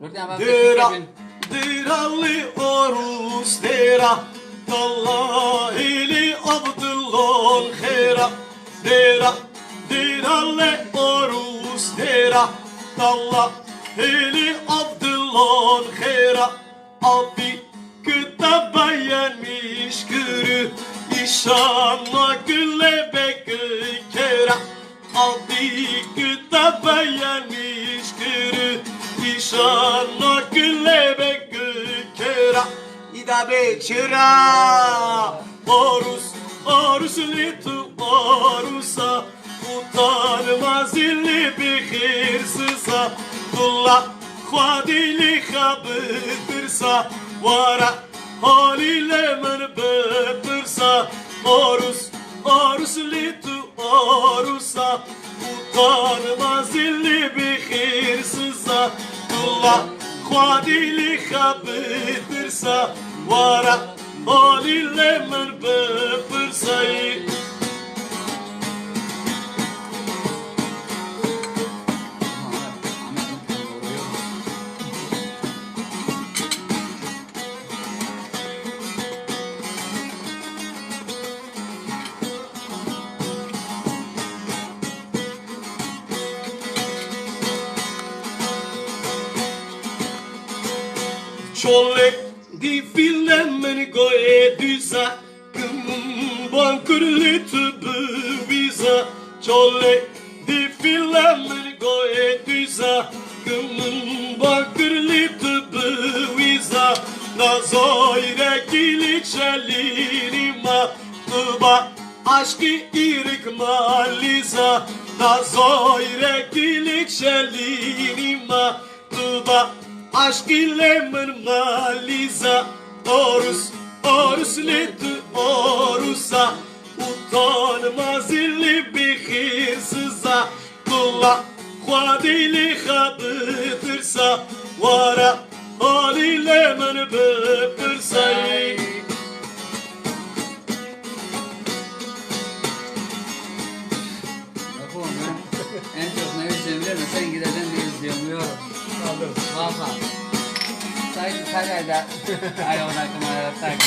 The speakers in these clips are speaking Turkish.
Dera, deralli orus dera, Allah ili Abdullah khera. Dera, deralli orus dera, Allah ili Abdullah khera. Abi kütüp beğenmiş gürü, İnşallah gülle bekir kera. Abi kütüp beğenmiş gürü, İnşallah gülle bekir kera. İda bekira orus, orus litu orusa, utanmaz illi bir hırsıza. Dullah Khwadili khabirsa, vara haliyle men bepirsa. Orus, orus litu orusa, utanmaz illi bir hırsıza. Dullah Khwadili khabirsa, vara haliyle men bepirsa. Çolek di filmen goye düza, kımın bankırlı tübü viza. Çolek di filmen goye düza, kımın bankırlı tübü viza. Nazoyre kili çelinima, tıba aşkı irik maliza. Nazoyre kili çelinima, tıba aşk ile maliza. Orus, orus litu orusa, utanmaz illi bir hırsıza. Dullah Khwadili khabirsa, vara haliyle men bepirsa. En çok ne izliyorum biliyor musun? Sen gideceksin ne izliyorum biliyorum. Valla. Sayın Sagay'da ayağına kumaya tak.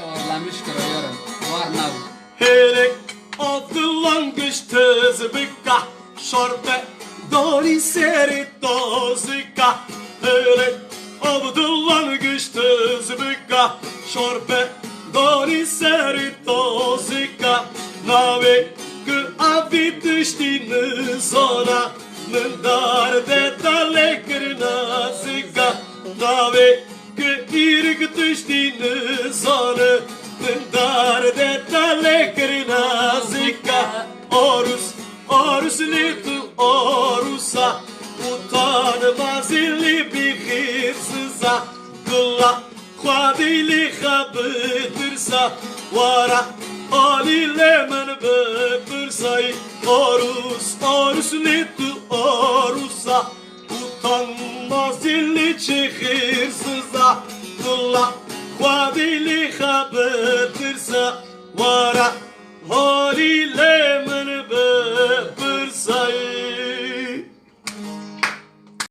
Orlamış kırıyorum. Var nav. Hele Abdullah'ın tezbika, şorbe dori seri tozika. Hele Abdullah'ın tezbika, şorbe dori seri tozika. Nave kı avi düştüğünü sonra, nındar detale kırna zika. Nave kı irik düştüğünü sonra, nındar detale kırna zika. Orus, orus litu orusa, utanmaz illi bir hırsıza. Dullah Khwadili khabirsa, vara haliyle men bepirsa. Orus, orus litu orusa, utanmaz illi hırsıza. Dullah Khwadili khabirsa, vara haliyle